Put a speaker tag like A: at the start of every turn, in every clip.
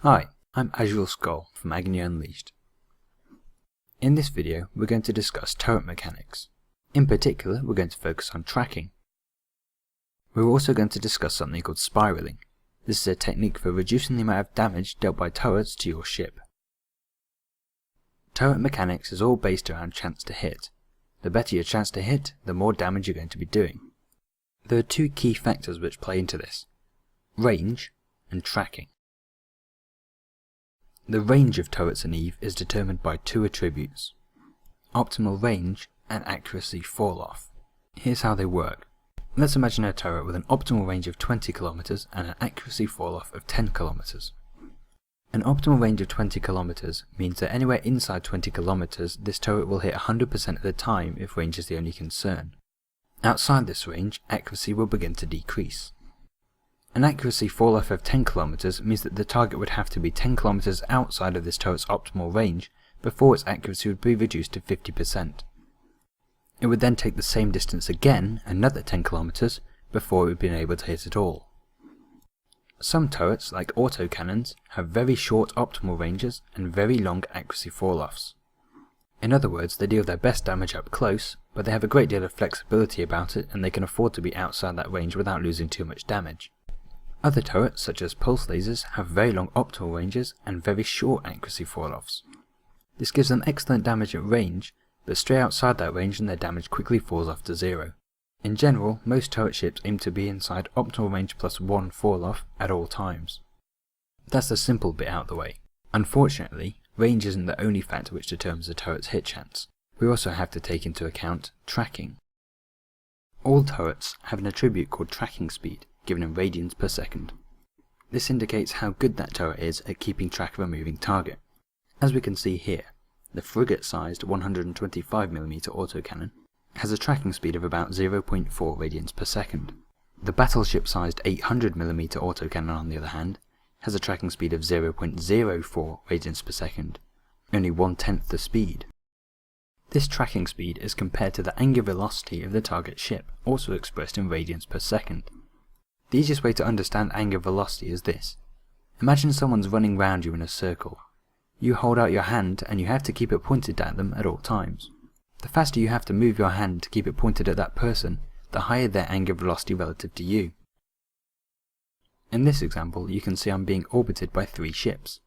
A: Hi, I'm Agony from Agony Unleashed. In this video, we're going to discuss turret mechanics. In particular, we're going to focus on tracking. We're also going to discuss something called spiraling. This is a technique for reducing the amount of damage dealt by turrets to your ship. Turret mechanics is all based around chance to hit. The better your chance to hit, the more damage you're going to be doing. There are two key factors which play into this: range and tracking. The range of turrets in EVE is determined by two attributes: optimal range and accuracy fall-off. Here's how they work. Let's imagine a turret with an optimal range of 20 km and an accuracy fall-off of 10 km. An optimal range of 20 km means that anywhere inside 20 km this turret will hit 100% of the time if range is the only concern. Outside this range, accuracy will begin to decrease. An accuracy fall-off of 10 km means that the target would have to be 10 km outside of this turret's optimal range before its accuracy would be reduced to 50%. It would then take the same distance again, another 10 km, before it would be able to hit at all. Some turrets, like autocannons, have very short optimal ranges and very long accuracy fall-offs. In other words, they deal their best damage up close, but they have a great deal of flexibility about it and they can afford to be outside that range without losing too much damage. Other turrets, such as pulse lasers, have very long optimal ranges and very short accuracy fall-offs. This gives them excellent damage at range, but stray outside that range and their damage quickly falls off to zero. In general, most turret ships aim to be inside optimal range plus 1 fall-off at all times. That's the simple bit out of the way. Unfortunately, range isn't the only factor which determines a turret's hit chance. We also have to take into account tracking. All turrets have an attribute called tracking speed, given in radians per second. This indicates how good that turret is at keeping track of a moving target. As we can see here, the frigate-sized 125mm autocannon has a tracking speed of about 0.4 radians per second. The battleship-sized 800mm autocannon, on the other hand, has a tracking speed of 0.04 radians per second, only 1/10 the speed. This tracking speed is compared to the angular velocity of the target ship, also expressed in radians per second. The easiest way to understand angular velocity is this. Imagine someone's running round you in a circle. You hold out your hand and you have to keep it pointed at them at all times. The faster you have to move your hand to keep it pointed at that person, the higher their angular velocity relative to you. In this example, you can see I'm being orbited by 3 ships.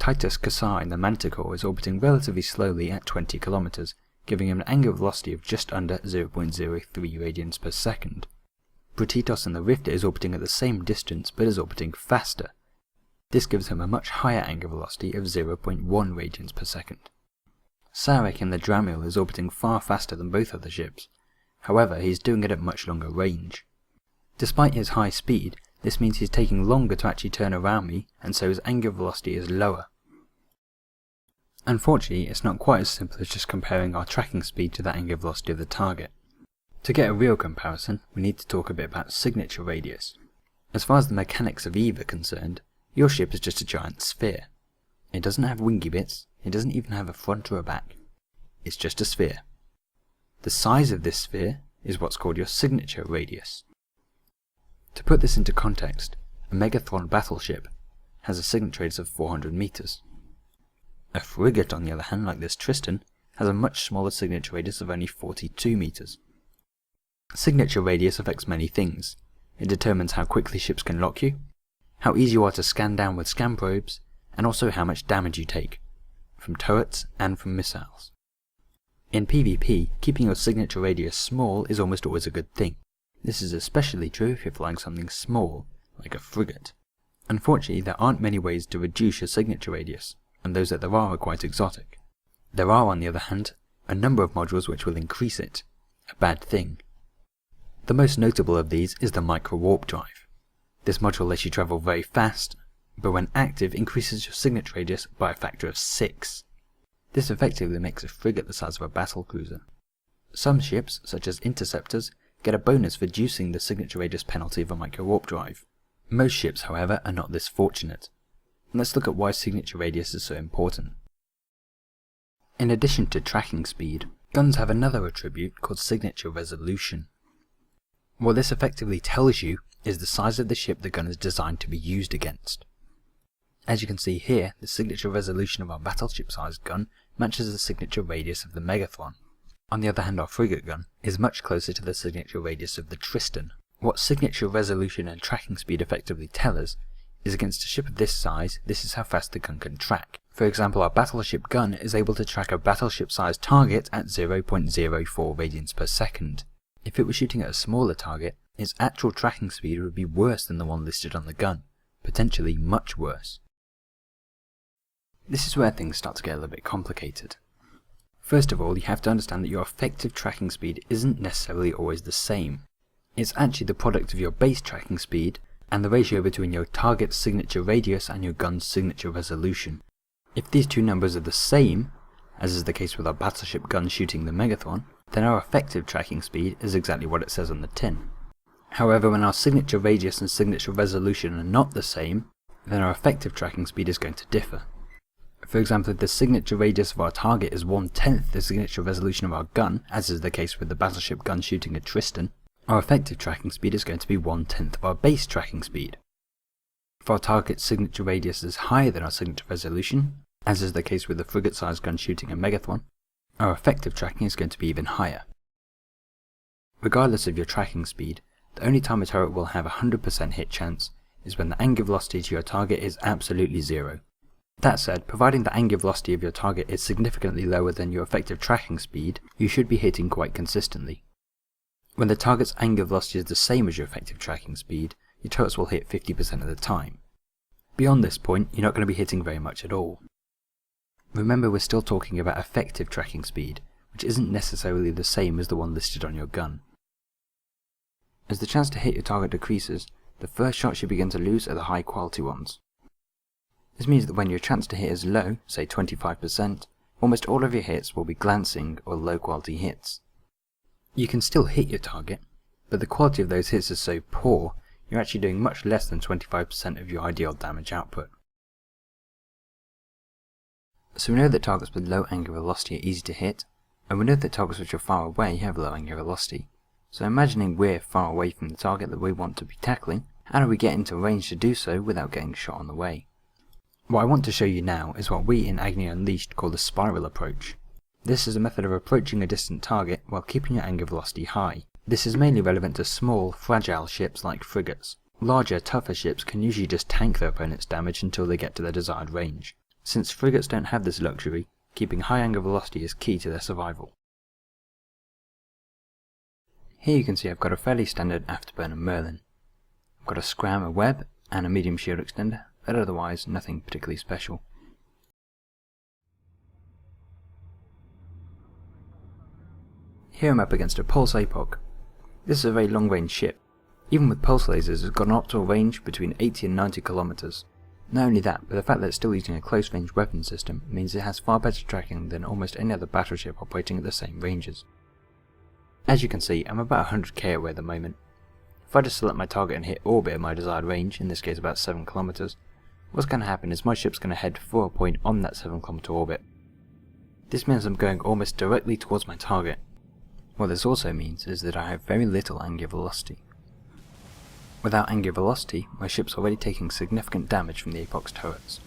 A: Titus Cassar, the Manticore, is orbiting relatively slowly at 20 km, giving him an angular velocity of just under 0.03 radians per second. Brutitos and the Rifter is orbiting at the same distance but is orbiting faster. This gives him a much higher angular velocity of 0.1 radians per second. Sarek in the Dramiel is orbiting far faster than both other ships. However, he's doing it at much longer range. Despite his high speed, this means he's taking longer to actually turn around me, and so his angular velocity is lower. Unfortunately, it's not quite as simple as just comparing our tracking speed to the angular velocity of the target. To get a real comparison, we need to talk a bit about signature radius. As far as the mechanics of EVE are concerned, your ship is just a giant sphere. It doesn't have wingy bits, it doesn't even have a front or a back. It's just a sphere. The size of this sphere is what's called your signature radius. To put this into context, a Megathron battleship has a signature radius of 400 meters. A frigate, on the other hand, like this Tristan, has a much smaller signature radius of only 42 meters. Signature radius affects many things. It determines how quickly ships can lock you, how easy you are to scan down with scan probes, and also how much damage you take, from turrets and from missiles. In PvP, keeping your signature radius small is almost always a good thing. This is especially true if you're flying something small, like a frigate. Unfortunately, there aren't many ways to reduce your signature radius, and those that there are quite exotic. There are, on the other hand, a number of modules which will increase it, a bad thing. The most notable of these is the micro warp drive. This module lets you travel very fast, but when active increases your signature radius by a factor of 6. This effectively makes a frigate the size of a battlecruiser. Some ships, such as interceptors, get a bonus for reducing the signature radius penalty of a micro warp drive. Most ships, however, are not this fortunate. Let's look at why signature radius is so important. In addition to tracking speed, guns have another attribute called signature resolution. What this effectively tells you is the size of the ship the gun is designed to be used against. As you can see here, the signature resolution of our battleship-sized gun matches the signature radius of the Megathron. On the other hand, our frigate gun is much closer to the signature radius of the Tristan. What signature resolution and tracking speed effectively tell us is against a ship of this size, this is how fast the gun can track. For example, our battleship gun is able to track a battleship-sized target at 0.04 radians per second. If it was shooting at a smaller target, its actual tracking speed would be worse than the one listed on the gun, potentially much worse. This is where things start to get a little bit complicated. First of all, you have to understand that your effective tracking speed isn't necessarily always the same. It's actually the product of your base tracking speed and the ratio between your target's signature radius and your gun's signature resolution. If these two numbers are the same, as is the case with our battleship gun shooting the Megathron, then our effective tracking speed is exactly what it says on the tin. However, when our signature radius and signature resolution are not the same, then our effective tracking speed is going to differ. For example, if the signature radius of our target is 1/10 the signature resolution of our gun, as is the case with the battleship gun shooting a Tristan, our effective tracking speed is going to be 1/10 of our base tracking speed. If our target's signature radius is higher than our signature resolution, as is the case with the frigate-sized gun shooting a Megathron, our effective tracking is going to be even higher. Regardless of your tracking speed, the only time a turret will have a 100% hit chance is when the angular velocity to your target is absolutely zero. That said, providing the angular velocity of your target is significantly lower than your effective tracking speed, you should be hitting quite consistently. When the target's angular velocity is the same as your effective tracking speed, your turrets will hit 50% of the time. Beyond this point, you're not going to be hitting very much at all. Remember, we're still talking about effective tracking speed, which isn't necessarily the same as the one listed on your gun. As the chance to hit your target decreases, the first shots you begin to lose are the high quality ones. This means that when your chance to hit is low, say 25%, almost all of your hits will be glancing or low quality hits. You can still hit your target, but the quality of those hits is so poor, you're actually doing much less than 25% of your ideal damage output. So we know that targets with low angular velocity are easy to hit, and we know that targets which are far away have low angular velocity. So imagining we're far away from the target that we want to be tackling, how do we get into range to do so without getting shot on the way? What I want to show you now is what we in Agony Unleashed call the spiral approach. This is a method of approaching a distant target while keeping your angular velocity high. This is mainly relevant to small, fragile ships like frigates. Larger, tougher ships can usually just tank their opponent's damage until they get to their desired range. Since frigates don't have this luxury, keeping high angular velocity is key to their survival. Here you can see I've got a fairly standard afterburner Merlin. I've got a scram, a web, and a medium shield extender, but otherwise nothing particularly special. Here I'm up against a Pulse APOC. This is a very long range ship. Even with pulse lasers, it's got an optimal range between 80 and 90 kilometers. Not only that, but the fact that it's still using a close range weapon system means it has far better tracking than almost any other battleship operating at the same ranges. As you can see, I'm about 100k away at the moment. If I just select my target and hit orbit at my desired range, in this case about 7 kilometers, what's going to happen is my ship's going to head for a point on that 7 kilometer orbit. This means I'm going almost directly towards my target. What this also means is that I have very little angular velocity. Without angular velocity, my ship's already taking significant damage from the APOC's turrets.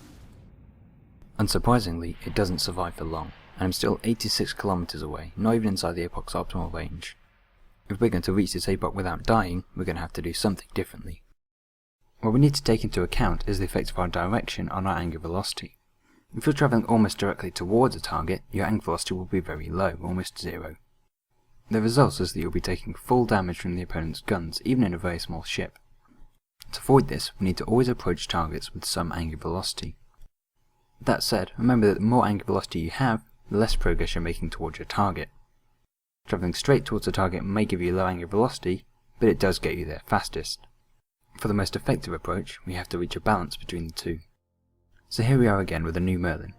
A: Unsurprisingly, it doesn't survive for long, and I'm still 86 kilometers away, not even inside the APOC's optimal range. If we're going to reach this APOC without dying, we're going to have to do something differently. What we need to take into account is the effect of our direction on our angular velocity. If you're travelling almost directly towards a target, your angular velocity will be very low, almost zero. The result is that you'll be taking full damage from the opponent's guns, even in a very small ship. To avoid this, we need to always approach targets with some angular velocity. That said, remember that the more angular velocity you have, the less progress you're making towards your target. Travelling straight towards the target may give you low angular velocity, but it does get you there fastest. For the most effective approach, we have to reach a balance between the two. So here we are again with a new Merlin.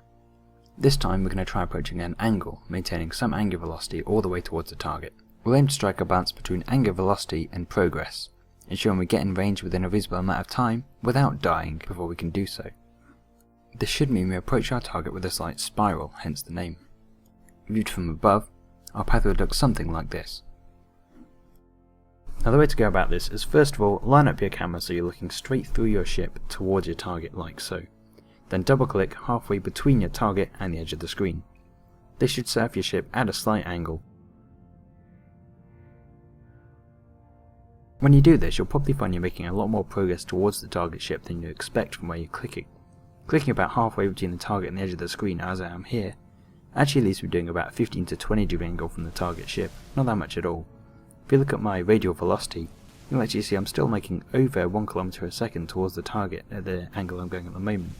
A: This time we're going to try approaching at an angle, maintaining some angular velocity all the way towards the target. We'll aim to strike a balance between angular velocity and progress, ensuring we get in range within a reasonable amount of time without dying before we can do so. This should mean we approach our target with a slight spiral, hence the name. Viewed from above, our path would look something like this. Now the way to go about this is first of all line up your camera so you're looking straight through your ship towards your target like so. then double click halfway between your target and the edge of the screen. This should surf your ship at a slight angle. When you do this, you'll probably find you're making a lot more progress towards the target ship than you expect from where you're clicking. Clicking about halfway between the target and the edge of the screen, as I am here, actually leaves me doing about a 15 to 20 degree angle from the target ship, not that much at all. If you look at my radial velocity, you'll actually see I'm still making over 1 km a second towards the target at the angle I'm going at the moment.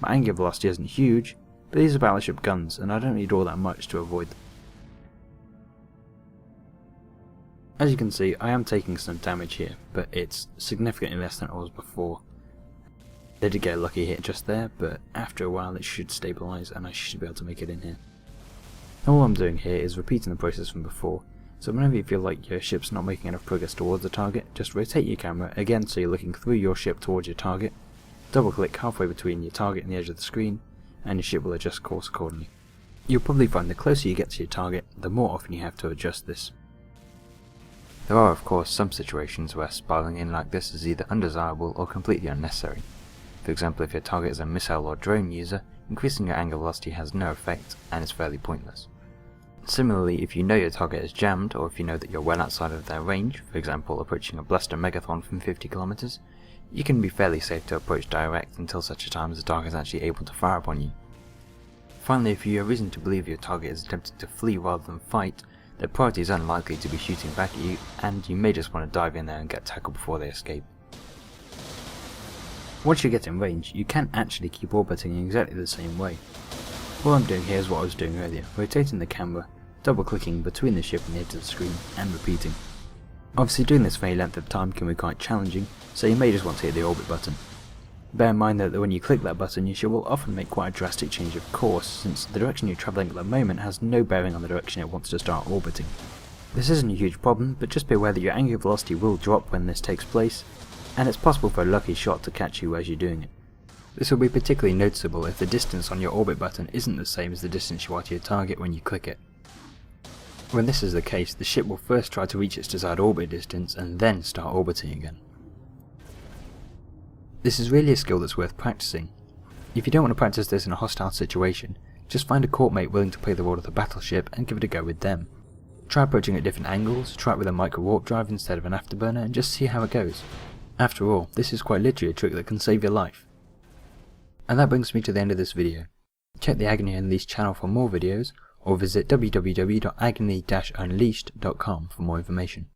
A: My angular velocity isn't huge, but these are battleship guns and I don't need all that much to avoid them. As you can see, I am taking some damage here, but it's significantly less than it was before. They did get a lucky hit just there, but after a while it should stabilise and I should be able to make it in here. All I'm doing here is repeating the process from before, so whenever you feel like your ship's not making enough progress towards the target, just rotate your camera again so you're looking through your ship towards your target, double click halfway between your target and the edge of the screen, and your ship will adjust course accordingly. You'll probably find the closer you get to your target, the more often you have to adjust this. There are of course some situations where spiraling in like this is either undesirable or completely unnecessary. For example, if your target is a missile or drone user, increasing your angular velocity has no effect and is fairly pointless. Similarly, if you know your target is jammed, or if you know that you're well outside of their range, for example approaching a blaster megathon from 50 km, you can be fairly safe to approach direct until such a time as the target is actually able to fire upon you. Finally, if you have reason to believe your target is attempting to flee rather than fight, their priority is unlikely to be shooting back at you, and you may just want to dive in there and get tackled before they escape. Once you get in range, you can actually keep orbiting in exactly the same way. All I'm doing here is what I was doing earlier, rotating the camera, double clicking between the ship and the edge of the screen, and repeating. Obviously doing this for any length of time can be quite challenging, so you may just want to hit the orbit button. Bear in mind that when you click that button, your ship will often make quite a drastic change of course, since the direction you're travelling at the moment has no bearing on the direction it wants to start orbiting. This isn't a huge problem, but just be aware that your angular velocity will drop when this takes place, and it's possible for a lucky shot to catch you as you're doing it. This will be particularly noticeable if the distance on your orbit button isn't the same as the distance you are to your target when you click it. When this is the case, the ship will first try to reach its desired orbit distance and then start orbiting again. This is really a skill that's worth practicing. If you don't want to practice this in a hostile situation, just find a courtmate willing to play the role of the battleship and give it a go with them. Try approaching at different angles, try it with a micro warp drive instead of an afterburner, and just see how it goes. After all, this is quite literally a trick that can save your life. And that brings me to the end of this video. Check the Agony Unleashed channel for more videos, or visit www.agony-unleashed.com for more information.